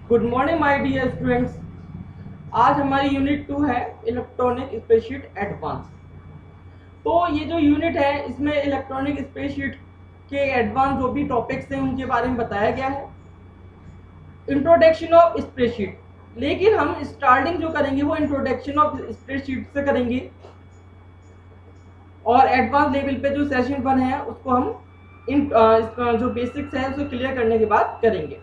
Good morning my dear students. आज हमारी unit 2 है इलेक्ट्रॉनिक स्प्रेडशीट एडवांस। तो ये जो यूनिट है इसमें इलेक्ट्रॉनिक स्प्रेडशीट के एडवांस जो भी टॉपिक्स हैं उनके बारे में बताया गया है। इंट्रोडक्शन ऑफ स्प्रेडशीट, लेकिन हम स्टार्टिंग जो करेंगे वो इंट्रोडक्शन ऑफ स्प्रेडशीट से करेंगे और एडवांस लेवल पे जो सेशन 1 है उसको हम जो बेसिक्स है उसको क्लियर करने के बाद करेंगे।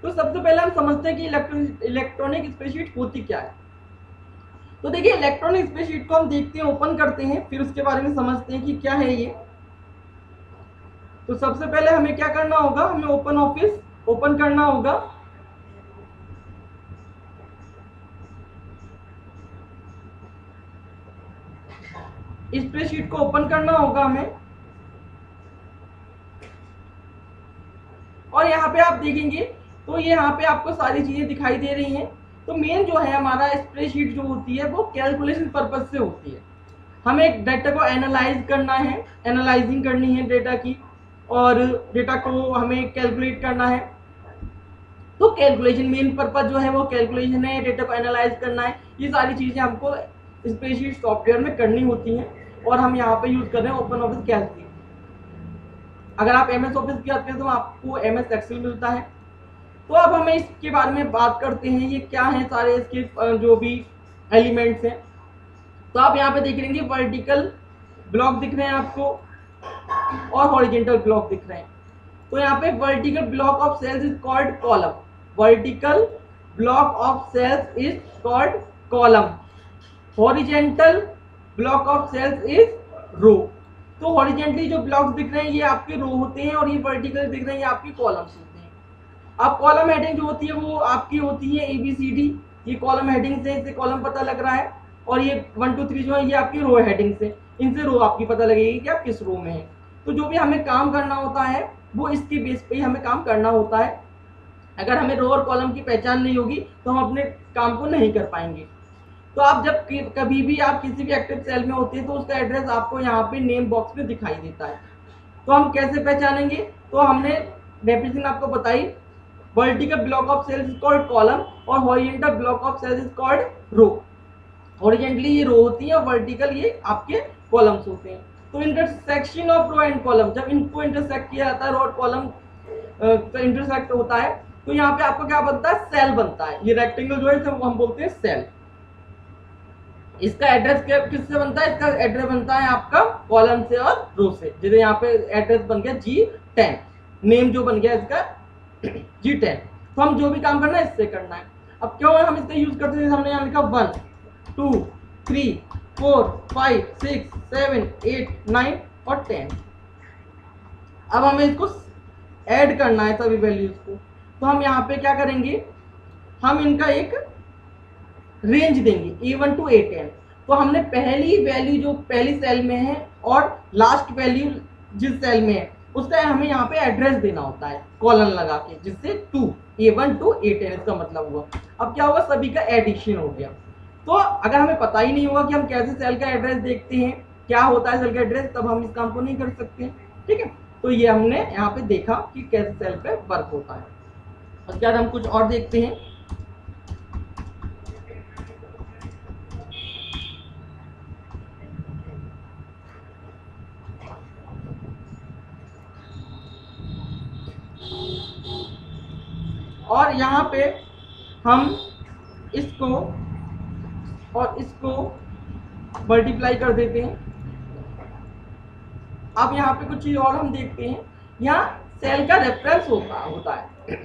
तो सबसे पहले हम समझते हैं कि इलेक्ट्रॉनिक स्प्रेडशीट होती क्या है। तो देखिए, इलेक्ट्रॉनिक स्प्रेडशीट को हम देखते हैं, ओपन करते हैं, फिर उसके बारे में समझते हैं कि क्या है ये। तो सबसे पहले हमें क्या करना होगा, हमें ओपन ऑफिस ओपन करना होगा। स्प्रेडशीट को ओपन करना होगा हमें, और यहाँ पे आप देखेंगे तो ये यहाँ पे आपको सारी चीजें दिखाई दे रही हैं। तो मेन जो है हमारा स्प्रेडशीट जो होती है वो कैलकुलेशन पर्पज से होती है। हमें डेटा को एनालाइज करना है, एनालाइजिंग करनी है डेटा की, और डेटा को हमें कैलकुलेट करना है। तो कैलकुलेशन मेन पर्पज जो है वो कैलकुलेशन है, डेटा को एनालाइज करना है। ये सारी चीजें हमको स्प्रेडशीट सॉफ्टवेयर में करनी होती हैं, और हम यहाँ पे यूज कर रहे हैं ओपन ऑफिस कैल्सी। अगर आप एमएस ऑफिस की बात करें तो आपको एमएस एक्सेल मिलता है। तो अब हमें इसके बारे में बात करते हैं, ये क्या है सारे इसके जो भी एलिमेंट्स हैं। तो आप यहाँ पे देख लेंगे वर्टिकल ब्लॉक दिख रहे हैं आपको और हॉरिजॉन्टल ब्लॉक दिख रहे हैं। तो यहाँ पे vertical block of cells is called column, vertical block of cells is called column, horizontal block of cells is row. तो हॉरिजॉन्टली जो ब्लॉक्स दिख रहे हैं ये आपके रो होते हैं, और ये वर्टिकल दिख रहे हैं ये आपके कॉलम्स होते हैं। अब कॉलम हेडिंग जो होती है वो आपकी होती है ABCD, ये कॉलम हेडिंग से इससे कॉलम पता लग रहा है, और ये 1 2 3 जो है ये आपकी रो हेडिंग से, इनसे रो आपकी पता लगेगी कि आप किस रो में है। तो जो भी हमें काम करना होता है वो इसके बेस पे ही हमें काम करना होता है। अगर हमें रो और कॉलम की पहचान नहीं होगी तो हम अपने काम को नहीं कर पाएंगे। तो आप जब कभी भी आप किसी भी एक्टिव सेल में होते हैं तो उसका एड्रेस आपको यहाँ पे नेम बॉक्स में दिखाई देता है। तो हम कैसे पहचानेंगे, तो हमने डेफिनेशन आपको बताई, vertical block of cells is called column और horizontal block of cells is called row. Horizontally ये रो होती है और वर्टिकल ये आपके कॉलम्स होते हैं। तो intersection of row and column, जब इनको इंटरसेक्ट किया जाता है, रो और कॉलम इंटरसेक्ट होता है, तो यहाँ पे आपको क्या बनता है, सेल बनता है। ये रेक्टेंगल जो है इसे हम बोलते हैं सेल। इसका एड्रेस किससे बनता है, इसका एड्रेस बनता है आपका कॉलम से और रो से। जैसे यहाँ पे एड्रेस बन गया G10, नेम जो बन गया इसका G10। तो हम जो भी काम करना है इससे करना है। अब क्यों हम इसका यूज करते हैं, हमने यहाँ लिखा 1 2 3 4 5 6 7 8 9 और 10। अब हमें इसको ऐड करना है सभी वैल्यूज को। तो हम यहाँ पे क्या करेंगे, हम इनका एक रेंज देंगे A1 to A10। तो हमने पहली वैल्यू जो पहली सेल में है और लास्ट वैल्यू जिस सेल में है उसका हमें यहाँ पे एड्रेस देना होता है कॉलन लगा के, जिससे A1 to A10 इसका मतलब हुआ। अब क्या होगा, सभी का एडिशन हो गया। तो अगर हमें पता ही नहीं होगा कि हम कैसे सेल का एड्रेस देखते हैं, क्या होता है सेल का एड्रेस, तब हम इस काम को नहीं कर सकते। ठीक है, तो ये हमने यहाँ पे देखा कि कैसे सेल पे वर्क होता है। उसके बाद हम कुछ और देखते हैं। और यहाँ पे हम इसको और इसको मल्टीप्लाई कर देते हैं। अब यहाँ पे कुछ चीज और हम देखते हैं, यहाँ सेल का रेफरेंस होता है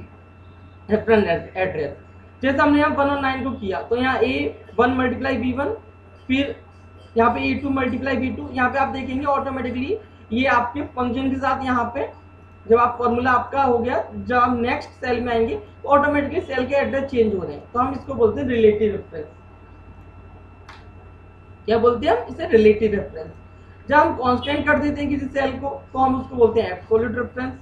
रेफरेंस एड्रेस। जैसे हमने यहाँ 1 और 9 को किया, तो यहाँ A1 मल्टीप्लाई B1, फिर यहाँ पे A2 मल्टीप्लाई B2। यहाँ पे आप देखेंगे ऑटोमेटिकली ये आपके फंक्शन के साथ, यहाँ पे जब आप फॉर्मूला आपका हो गया, जब आप नेक्स्ट सेल में आएंगे तो ऑटोमेटिकली सेल के एड्रेस चेंज हो रहे हैं। तो हम इसको बोलते हैं रिलेटिव रेफरेंस। क्या बोलते हैं हम इसे, रिलेटिव रेफरेंस। जब हम कांस्टेंट कर देते हैं किसी सेल को तो हम उसको बोलते हैं एब्सोल्यूट रेफरेंस,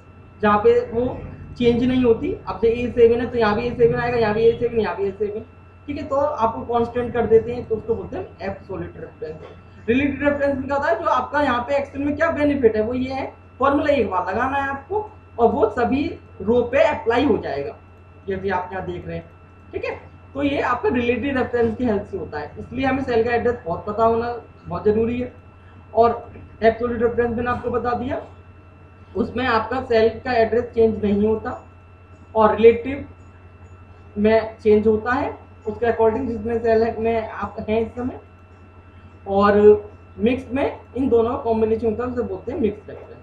जहाँ पे वो चेंज नहीं होती। अब जैसे A7 है तो यहाँ भी A7 आएगा, यहाँ भी A7, यहाँ भी A7। ठीक है, तो आपको कांस्टेंट कर देते हैं तो उसको बोलते हैं एब्सोल्यूट रेफरेंस। रिलेटिव रेफरेंस क्या होता है, जो आपका यहाँ पे एक्सेल में क्या बेनिफिट है, वो ये है फॉर्मूला एक बार लगाना है आपको और वो सभी रो पे अप्लाई हो जाएगा। जैसे आप यहाँ देख रहे हैं, ठीक है। तो ये आपका रिलेटिव रेफरेंस की हेल्प से होता है, इसलिए हमें सेल का एड्रेस बहुत पता होना बहुत जरूरी है। और एब्सोल्यूट रेफरेंस मैंने आपको बता दिया, उसमें आपका सेल का एड्रेस चेंज नहीं होता और रिलेटिव में चेंज होता है उसके अकॉर्डिंग जितने सेल है में आप हैं इस समय। और मिक्स में इन दोनों का कॉम्बिनेशन होता है, उसे बोलते हैं मिक्स रेफरेंस,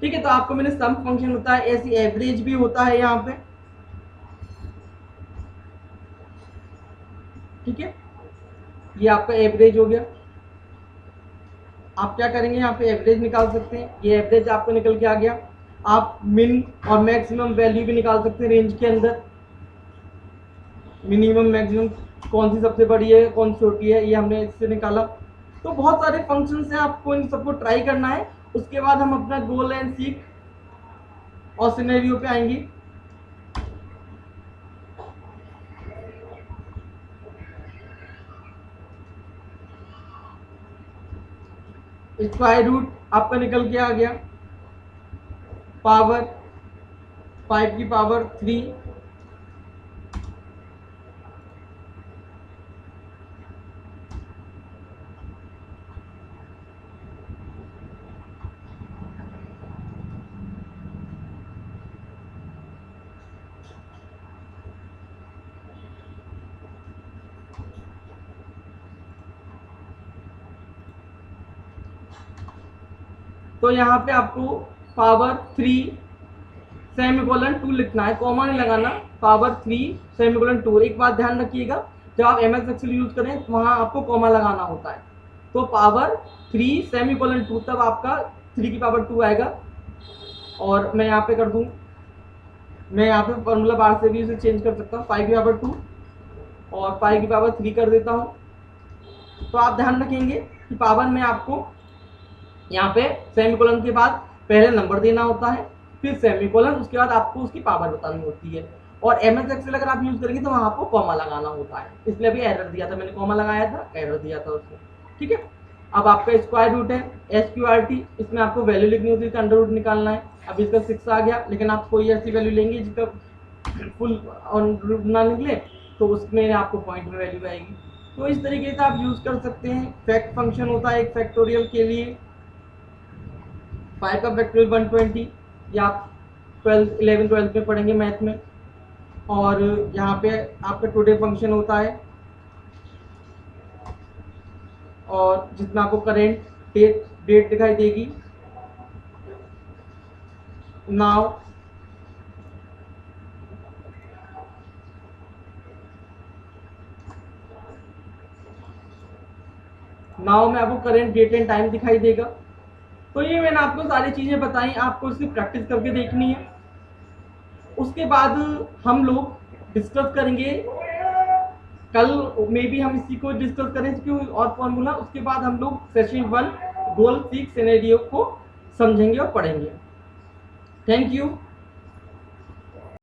ठीक है। तो आपको मैंने सम फंक्शन होता है, ऐसी एवरेज भी होता है यहाँ पे, ठीक है। ये आपका एवरेज हो गया। आप क्या करेंगे, यहाँ पे एवरेज निकाल सकते हैं, ये एवरेज आपको निकल के आ गया। आप मिन और मैक्सिमम वैल्यू भी निकाल सकते हैं रेंज के अंदर, मिनिमम मैक्सिमम कौन सी सबसे बड़ी है कौन सी छोटी है, ये हमने इससे निकाला। तो बहुत सारे फंक्शन हैं, आपको इन सबको ट्राई करना है। उसके बाद हम अपना गोल एंड सीक और सिनेरियो पे आएंगे। स्क्वायर रूट आपका निकल के आ गया, पावर 5 की पावर 3, तो यहाँ पे आपको पावर 3 सेमीकोलन 2 लिखना है, कॉमा नहीं लगाना, पावर 3 सेमीकोलन 2। एक बात ध्यान रखिएगा, जब आप MS एक्सेल यूज करें तो वहाँ आपको कॉमा लगाना होता है। तो पावर 3 सेमीकोलन 2, तब आपका 3 की पावर 2 आएगा। और मैं यहाँ पे कर दूँ, मैं यहाँ पे फॉर्मूला बार से भी इसे चेंज कर सकता हूँ, 5 की पावर 2 और 5 की पावर 3 कर देता हूँ। तो आप ध्यान रखेंगे कि पावर में आपको यहाँ पे सेमीकोलन के बाद पहले नंबर देना होता है, फिर सेमीकोलन, उसके बाद आपको उसकी पावर बतानी होती है। और MS एक्सेल अगर आप यूज करेंगे तो वहाँ आपको कॉमा लगाना होता है, इसलिए अभी एरर दिया था, मैंने कॉमा लगाया था, एरर दिया था उसमें, ठीक है। अब आपका स्क्वायर रूट है SQRT, इसमें आपको वैल्यू लिखनी होती है, इसका अंडर रूट निकालना है। अब इसका 6 आ गया, लेकिन आप कोई ऐसी वैल्यू लेंगे जिसका फुल अंडर रूट ना निकले तो उसमें आपको पॉइंट में वैल्यू आएगी। तो इस तरीके से आप यूज कर सकते हैं। फैक्ट फंक्शन होता है एक फैक्टोरियल के लिए, 5 का फैक्टोरियल 120, या आप 11 12 में पढ़ेंगे मैथ में। और यहाँ पे आपका टुडे फंक्शन होता है, और जिसमें आपको करेंट डेट दिखाई देगी, नाउ, नाउ में आपको करेंट डेट एंड टाइम दिखाई देगा। तो ये मैंने आपको सारी चीजें बताई, आपको इसकी प्रैक्टिस करके देखनी है। उसके बाद हम लोग डिस्कस करेंगे, कल में भी हम इसी को डिस्कस करें क्यों और फॉर्मूला। उसके बाद हम लोग सेशन 1 गोल सीक सिनेरियो को समझेंगे और पढ़ेंगे। Thank you.